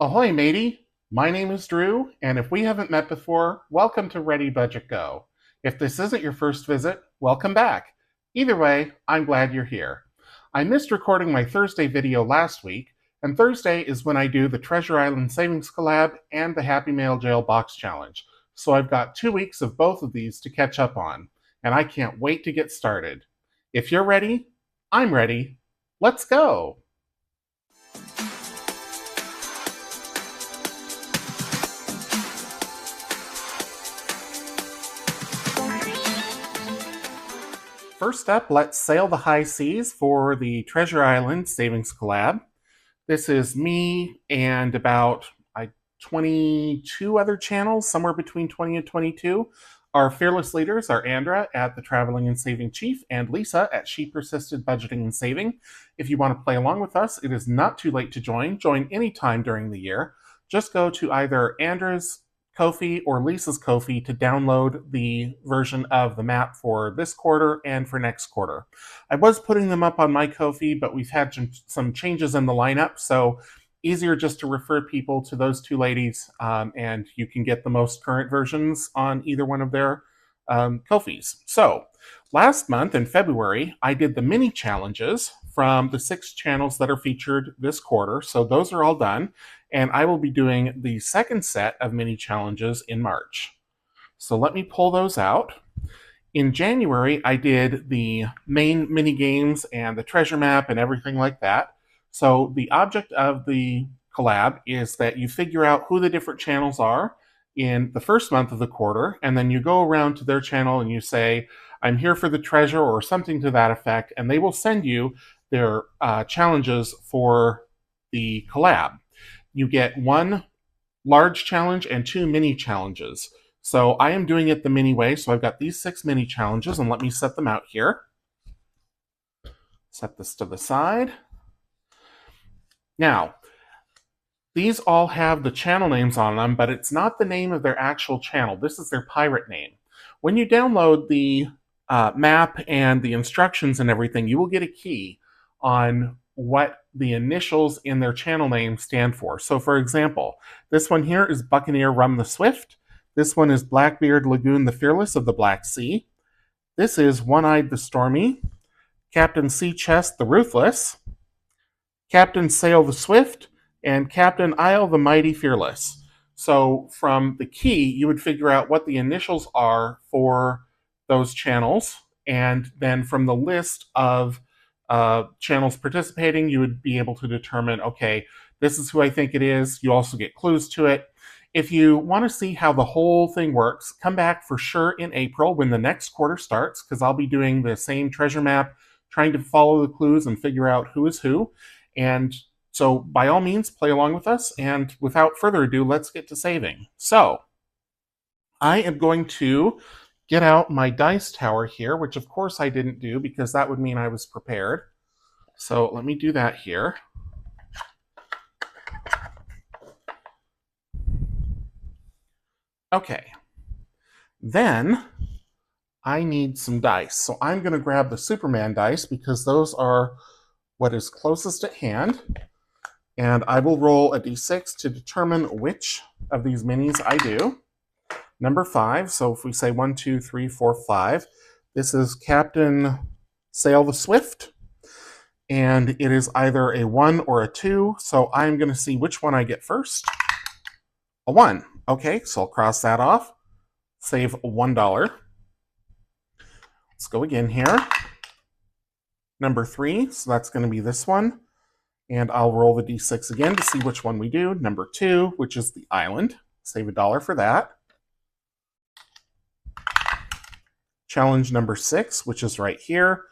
Ahoy, matey! My name is Drew, and if we haven't met before, welcome to ReadyBudgetGo. If this isn't your first visit, welcome back. Either way, I'm glad you're here. I missed recording my Thursday video last week, and Thursday is when I do the Treasure Island Savings Collab and the Happy Mail Jail Box Challenge. So I've got 2 weeks of both of these to catch up on, and I can't wait to get started. If you're ready, I'm ready. Let's go! First up, let's sail the high seas for the Treasure Island Savings Collab. This is me and about 22 other channels, somewhere between 20 and 22. Our fearless leaders are Andra at the Traveling and Saving Chief and Lisa at She Persisted Budgeting and Saving. If you want to play along with us, it is not too late to join. Join anytime during the year. Just go to either Andra's Ko-fi or Lisa's Ko-fi to download the version of the map for this quarter and for next quarter. I was putting them up on my Ko-fi, but we've had some changes in the lineup, so easier just to refer people to those two ladies, and you can get the most current versions on either one of their Ko-fis. So last month in February, I did the mini challenges from the 6 channels that are featured this quarter. So those are all done. And I will be doing the second set of mini challenges in March. So let me pull those out. In January, I did the main mini games and the treasure map and everything like that. So the object of the collab is that you figure out who the different channels are in the first month of the quarter, and then you go around to their channel and you say, I'm here for the treasure or something to that effect, and they will send you their challenges for the collab. You get 1 large challenge and 2 mini challenges. So I am doing it the mini way, so I've got these 6 mini challenges, and let me set them out here. Set this to the side. Now, these all have the channel names on them, but it's not the name of their actual channel. This is their pirate name. When you download the map and the instructions and everything, you will get a key on what the initials in their channel name stand for. So for example, this one here is Buccaneer Rum the Swift. This one is Blackbeard Lagoon the Fearless of the Black Sea. This is One-Eyed the Stormy. Captain Sea Chest the Ruthless. Captain Sail the Swift. And Captain Isle the Mighty Fearless. So from the key, you would figure out what the initials are for those channels. And then from the list of channels participating, you would be able to determine, okay, this is who I think it is. You also get clues to it. If you want to see how the whole thing works, come back for sure in April when the next quarter starts, because I'll be doing the same treasure map, trying to follow the clues and figure out who is who. And so by all means, play along with us. And without further ado, let's get to saving. So I am going to get out my dice tower here, which of course I didn't do because that would mean I was prepared. So let me do that here. Okay. Then I need some dice. So I'm going to grab the Superman dice because those are what is closest at hand. And I will roll a d6 to determine which of these minis I do. Number 5, so if we say 1, 2, 3, 4, 5, this is Captain Sail the Swift, and it is either a 1 or a 2, so I'm going to see which one I get first. A 1. Okay, so I'll cross that off. Save $1. Let's go again here. Number 3, so that's going to be this one, and I'll roll the d6 again to see which one we do. Number 2, which is the island. Save $1 for that. Challenge number 6, which is right here.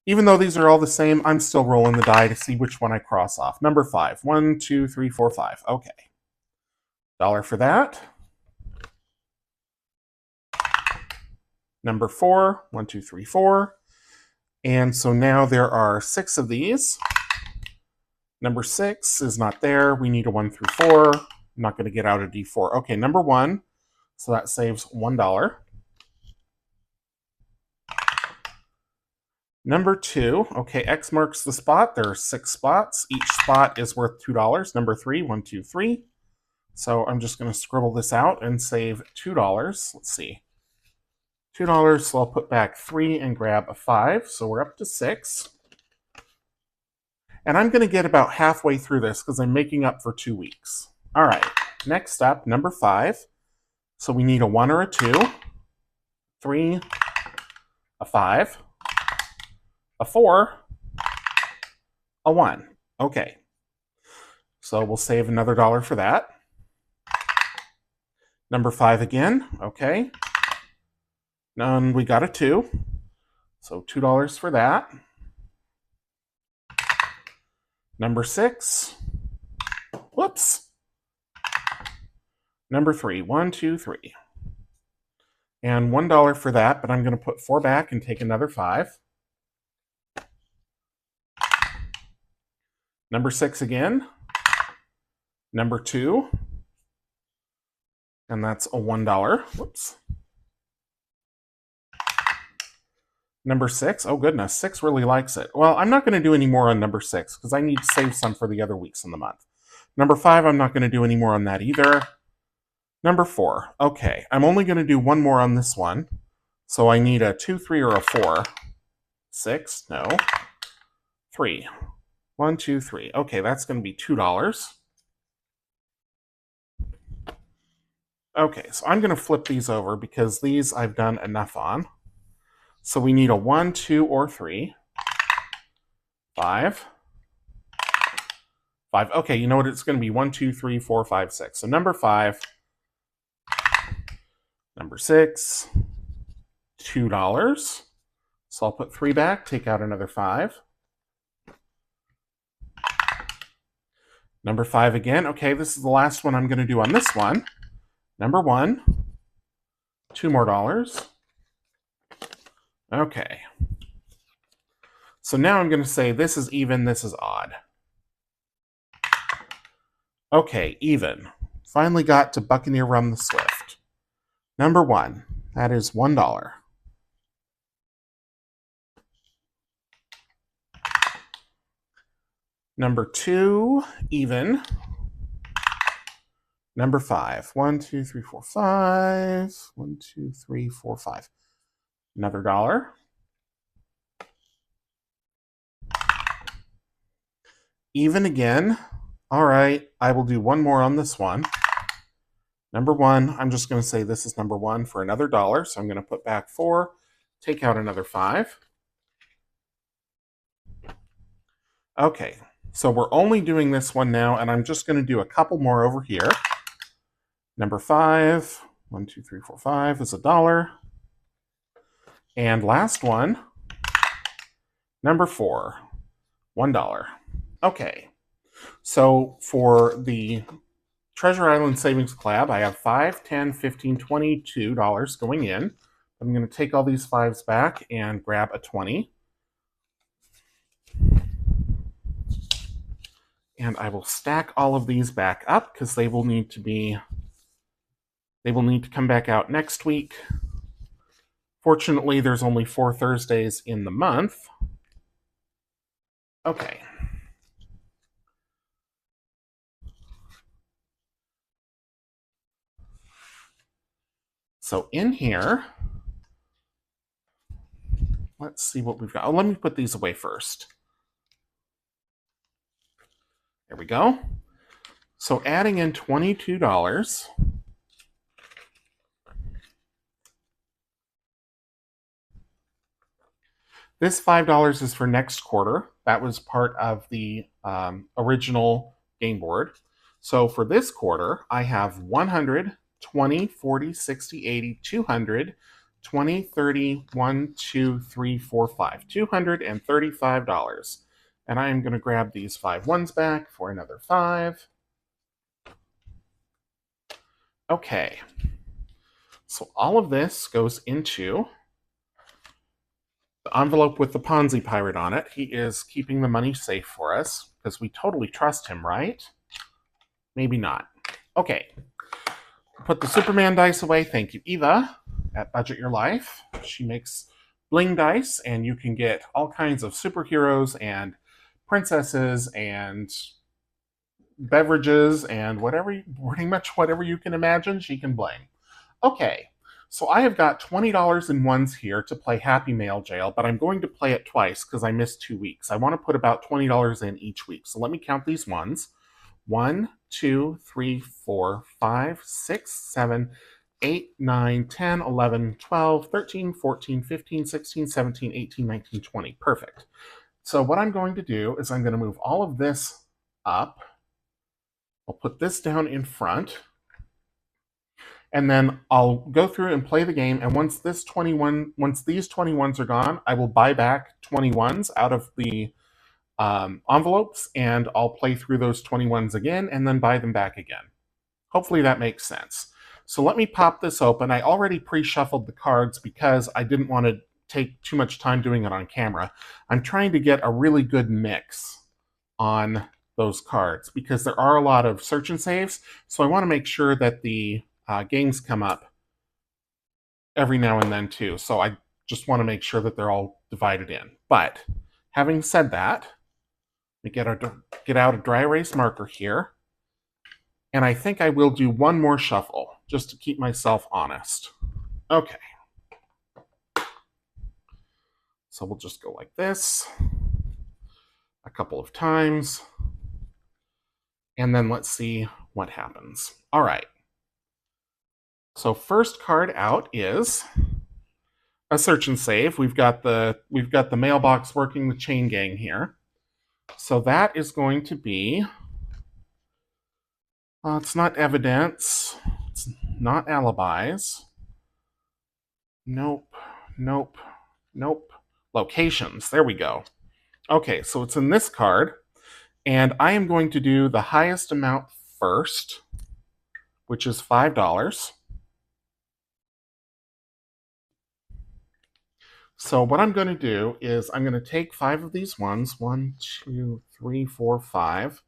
Even though these are all the same, I'm still rolling the die to see which one I cross off. Number 5. 1, 2, 3, 4, 5. Okay. $1 for that. Number 4. 1, 2, 3, 4. And so now there are 6 of these. Number 6 is not there. We need a 1 through 4. I'm not going to get out a d4. Okay, number 1. So that saves $1. Number 2, okay, X marks the spot. There are 6 spots. Each spot is worth $2. Number 3, 1, 2, 3. So I'm just going to scribble this out and save $2. Let's see. $2, so I'll put back 3 and grab a 5. So we're up to 6. And I'm going to get about halfway through this because I'm making up for 2 weeks. All right, next up, number 5. So we need a 1 or a 2, 3, a 5, a 4, a 1. Okay, so we'll save another $1 for that. Number 5 again, okay. And we got a 2, so $2 for that. Number 6, whoops. Number 3, 1, 2, 3. And $1 for that, but I'm going to put 4 back and take another 5. Number 6 again. Number 2. And that's a $1. Whoops. Number 6. Oh, goodness. 6 really likes it. Well, I'm not going to do any more on number 6 because I need to save some for the other weeks in the month. Number 5, I'm not going to do any more on that either. Number 4. Okay, I'm only going to do one more on this one. So I need a 2, 3, or a 4. 6. No. 3. 1, 2, 3. Okay, that's going to be $2. Okay, so I'm going to flip these over because these I've done enough on. So we need a 1, 2, or 3. 5. 5. Okay, you know what? It's going to be 1, 2, 3, 4, 5, 6. So number 5. Number 6. $2. So I'll put 3 back, take out another 5. Number 5 again. Okay, this is the last one I'm going to do on this one. Number 1. $2 more. Okay. So now I'm going to say this is even, this is odd. Okay, even. Finally got to Buccaneer Rum the Swift. Number 1. That is $1. Number 2, even. Number 5. 1, 2, 3, 4, 5. 1, 2, 3, 4, 5. Another $1. Even again. All right, I will do one more on this one. Number 1, I'm just going to say this is number 1 for another $1. So I'm going to put back 4, take out another 5. Okay, so we're only doing this one now, and I'm just going to do a couple more over here. Number 5, 1, 2, 3, 4, 5 is $1. And last one, number 4, $1. Okay, so for the Treasure Island Savings Collab, I have $5, $10, $15, $22 going in. I'm going to take all these 5s back and grab a 20. And I will stack all of these back up because they will need to come back out next week. Fortunately, there's only 4 Thursdays in the month. Okay. So in here, let's see what we've got. Oh, let me put these away first. There we go. So adding in $22. This $5 is for next quarter. That was part of the original game board. So for this quarter, I have 100, 20, 40, 60, 80, 200, 20, 30, 1, 2, 3, 4, 5. $235. And I am going to grab these 5 ones back for another 5. Okay. So all of this goes into the envelope with the Ponzi pirate on it. He is keeping the money safe for us because we totally trust him, right? Maybe not. Okay. Put the Superman dice away. Thank you, Eva, at Budget Your Life. She makes bling dice, and you can get all kinds of superheroes and princesses and beverages and pretty much whatever you can imagine, she can bling. Okay, so I have got $20 in ones here to play Happy Mail Jail, but I'm going to play it twice because I missed 2 weeks. I want to put about $20 in each week. So let me count these ones. 1, 2, 3, 4, 5, 6, 7, 8, 9, 10, 11, 12, 13, 14, 15, 16, 17, 18, 19, 20. Perfect. So what I'm going to do is I'm going to move all of this up. I'll put this down in front. And then I'll go through and play the game. And once these 21s are gone, I will buy back 21s out of the envelopes, and I'll play through those 21s again and then buy them back again. Hopefully that makes sense. So let me pop this open. I already pre-shuffled the cards because I didn't want to take too much time doing it on camera. I'm trying to get a really good mix on those cards because there are a lot of search and saves. So I want to make sure that the games come up every now and then too. So I just want to make sure that they're all divided in. But having said that, let me get out a dry erase marker here. And I think I will do one more shuffle just to keep myself honest. Okay. So we'll just go like this a couple of times. And then let's see what happens. All right. So first card out is a search and save. We've got the mailbox working the chain gang here. So that is going to be it's not evidence. It's not alibis. Nope. Nope. Nope. Locations. There we go. Okay, so it's in this card. And I am going to do the highest amount first, which is $5. So what I'm going to do is I'm going to take 5 of these ones. 1, 2, 3, 4, 5.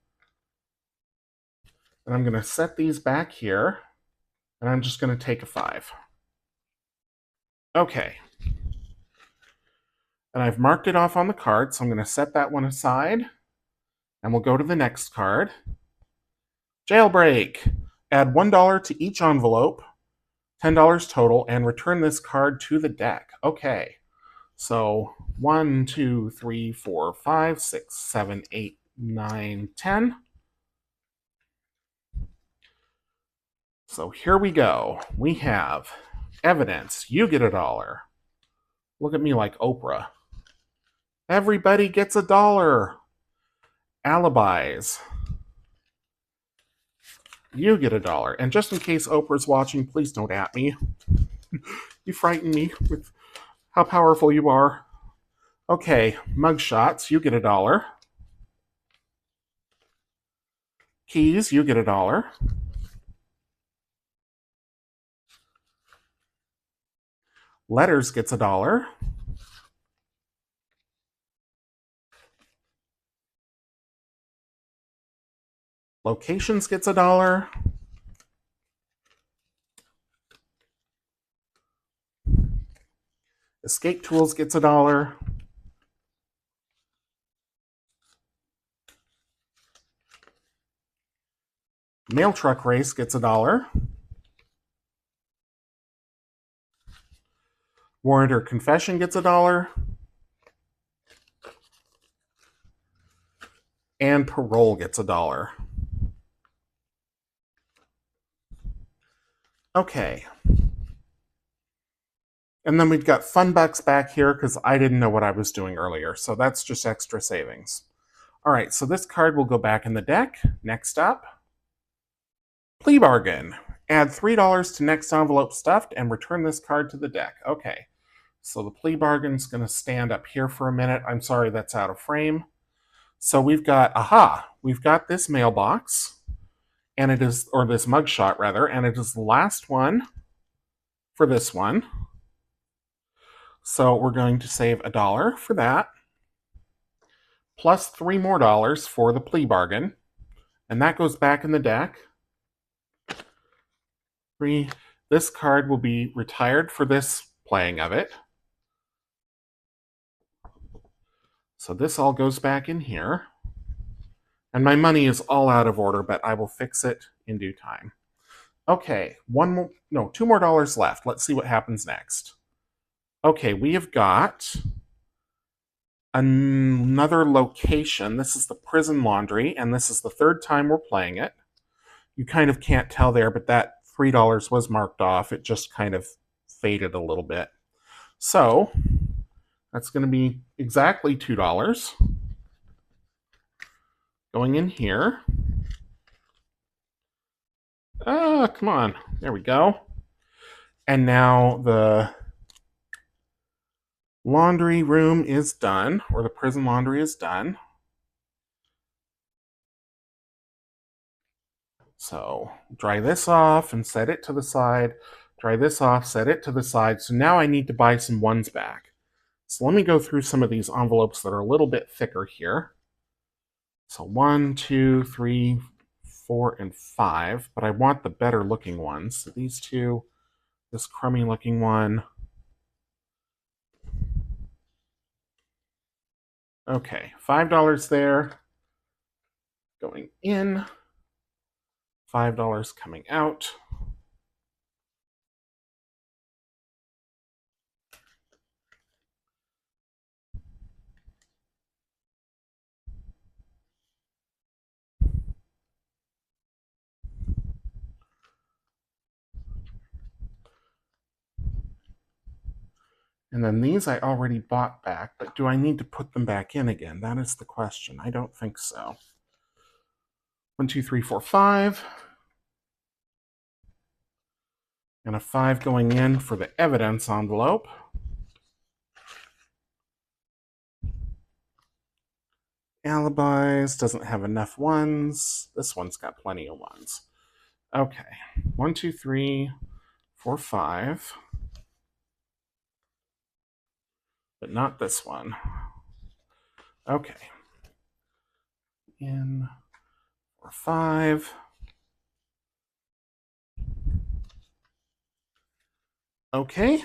And I'm going to set these back here. And I'm just going to take a 5. Okay. And I've marked it off on the card, so I'm going to set that one aside. And we'll go to the next card. Jailbreak. Add $1 to each envelope, $10 total, and return this card to the deck. Okay. So 1, 2, 3, 4, 5, 6, 7, 8, 9, 10. So here we go. We have evidence. You get $1. Look at me like Oprah. Everybody gets $1. Alibis. You get $1. And just in case Oprah's watching, please don't at me. You frighten me with how powerful you are. Okay, mugshots, you get $1. Keys, you get $1. Letters gets $1. Locations gets $1. Escape Tools gets $1. Mail Truck Race gets $1. Warrant or Confession gets $1. And Parole gets $1. Okay. And then we've got Fun Bucks back here because I didn't know what I was doing earlier. So that's just extra savings. All right, so this card will go back in the deck. Next up, Plea Bargain. Add $3 to next envelope stuffed and return this card to the deck. Okay, so the Plea Bargain's going to stand up here for a minute. I'm sorry that's out of frame. So we've got, we've got this mailbox, and it is, or this mugshot rather, and it is the last one for this one. So we're going to save $1 for that, plus $3 more for the Plea Bargain, and that goes back in the deck. This card will be retired for this playing of it. So this all goes back in here. And my money is all out of order, but I will fix it in due time. Okay, two more dollars left. Let's see what happens next. Okay, we have got another location. This is the prison laundry, and this is the third time we're playing it. You kind of can't tell there, but that $3 was marked off. It just kind of faded a little bit. So that's going to be exactly $2 going in here. Come on. There we go. And now the laundry room is done, or the prison laundry is done. So dry this off and set it to the side. Dry this off, set it to the side. So now I need to buy some ones back. So let me go through some of these envelopes that are a little bit thicker here. So 1, 2, 3, 4, and 5, but I want the better looking ones. So these two, this crummy looking one. Okay, $5 there. Going in. $5 coming out. And then these I already bought back, but do I need to put them back in again? That is the question. I don't think so. 1, 2, 3, 4, 5. And a 5 going in for the evidence envelope. Alibis doesn't have enough ones. This one's got plenty of ones. Okay. 1, 2, 3, 4, 5. But not this one. Okay. In 4, 5. Okay.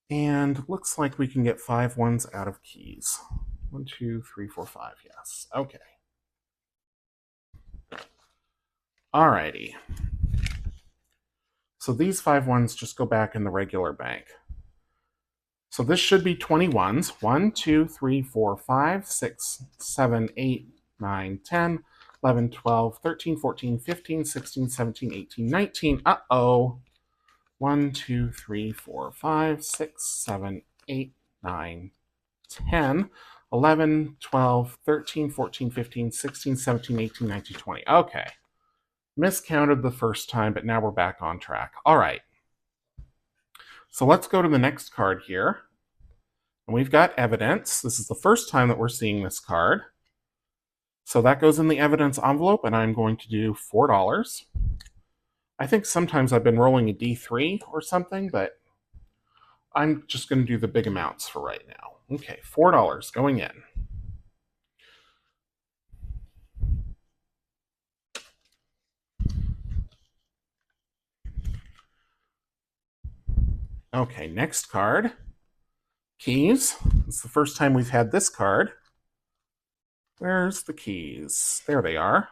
And looks like we can get 5 ones out of keys. 1, 2, 3, 4, 5. Yes. Okay. Alrighty. So these 5 ones just go back in the regular bank. So this should be 20 ones. 1, 2, 3, 4, 5, 6, 7, 8, 9, 10, 11, 12, 13, 14, 15, 16, 17, 18, 19. Uh-oh. 1, 2, 3, 4, 5, 6, 7, 8, 9, 10, 11, 12, 13, 14, 15, 16, 17, 18, 19, 20. Okay. Miscounted the first time, but now we're back on track. All right. So let's go to the next card here. And we've got evidence. This is the first time that we're seeing this card. So that goes in the evidence envelope, and I'm going to do $4. I think sometimes I've been rolling a D3 or something, but I'm just going to do the big amounts for right now. Okay, $4 going in. Okay, next card. Keys. It's the first time we've had this card. Where's the keys? There they are.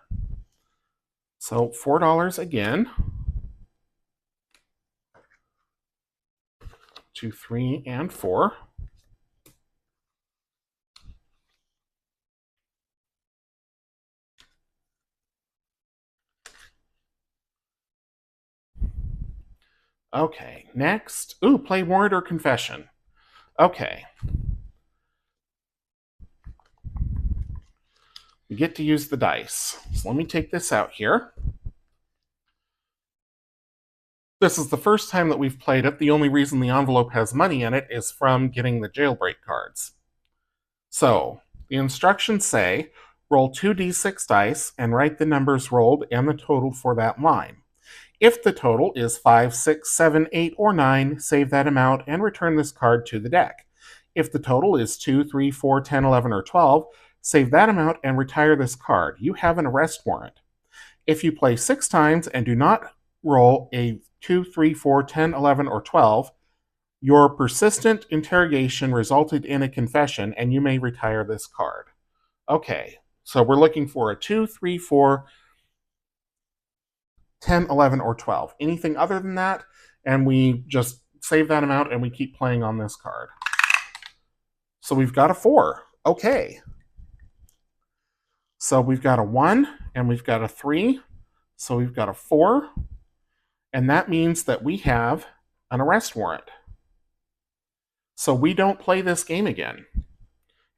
So $4 again. 2, 3, and 4. Okay, next. Ooh, play warrant or confession. Okay. We get to use the dice. So let me take this out here. This is the first time that we've played it. The only reason the envelope has money in it is from getting the jailbreak cards. So, the instructions say, roll 2d6 dice and write the numbers rolled and the total for that line. If the total is 5, 6, 7, 8, or 9, save that amount and return this card to the deck. If the total is 2, 3, 4, 10, 11, or 12, save that amount and retire this card. You have an arrest warrant. If you play 6 times and do not roll a 2, 3, 4, 10, 11, or 12, Your persistent interrogation resulted in a confession, and you may retire this card. Okay, so we're looking for a 2, 3, 4, 10, 11, or 12. Anything other than that, and we just save that amount and we keep playing on this card. So we've got a 4. Okay. So we've got a 1 and we've got a 3. So we've got a 4. And that means that we have an arrest warrant. So we don't play this game again.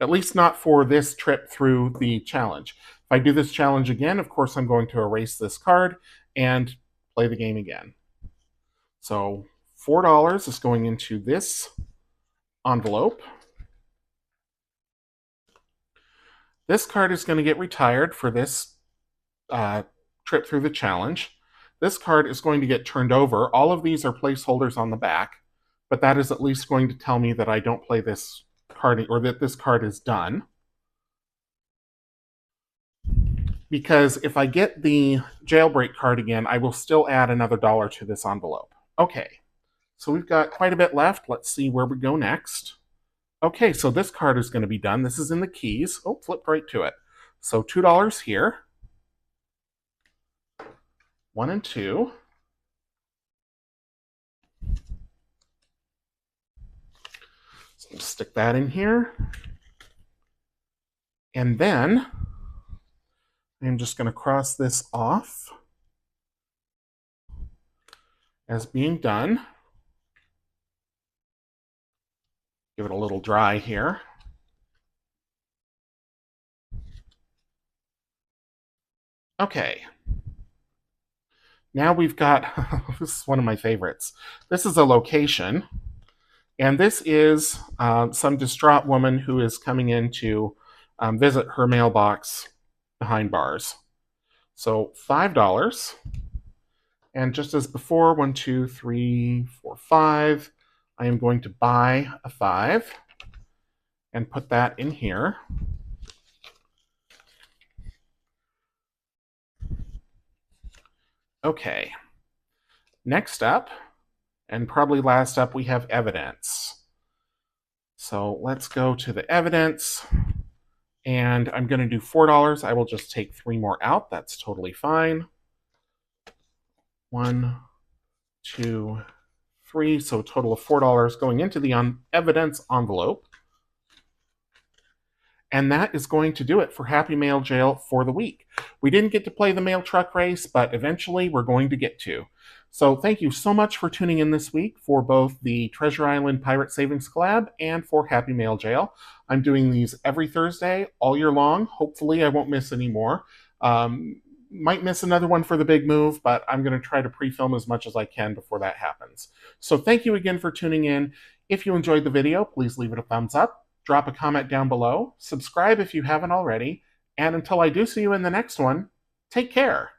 At least not for this trip through the challenge. If I do this challenge again, of course I'm going to erase this card and play the game again. So $4 is going into this envelope. This card is going to get retired for this trip through the challenge. This card is going to get turned over. All of these are placeholders on the back, but that is at least going to tell me that I don't play this card, or that this card is done. Because if I get the jailbreak card again, I will still add another $1 to this envelope. Okay, so we've got quite a bit left. Let's see where we go next. Okay, so this card is going to be done. This is in the keys. Oh, flip right to it. So $2 here. 1 and 2. So stick that in here. And then I'm just going to cross this off as being done. Give it a little dry here. Okay. Now we've got, this is one of my favorites. This is a location, and this is some distraught woman who is coming in to visit her mailbox behind bars. So $5. And just as before, 1, 2, 3, 4, 5, I am going to buy a 5 and put that in here. Okay. Next up, and probably last up, we have evidence. So let's go to the evidence, and I'm going to do $4. I will just take 3 more out. That's totally fine. 1, 2, 3, so a total of $4 going into the evidence envelope. And that is going to do it for Happy Mail Jail for the week. We didn't get to play the mail truck race, but eventually we're going to get to. So thank you so much for tuning in this week for both the Treasure Island Pirate Savings Collab and for Happy Mail Jail. I'm doing these every Thursday all year long. Hopefully I won't miss any more. Might miss another one for the big move, but I'm going to try to pre-film as much as I can before that happens. So thank you again for tuning in. If you enjoyed the video, please leave it a thumbs up. Drop a comment down below, subscribe if you haven't already, and until I do see you in the next one, take care.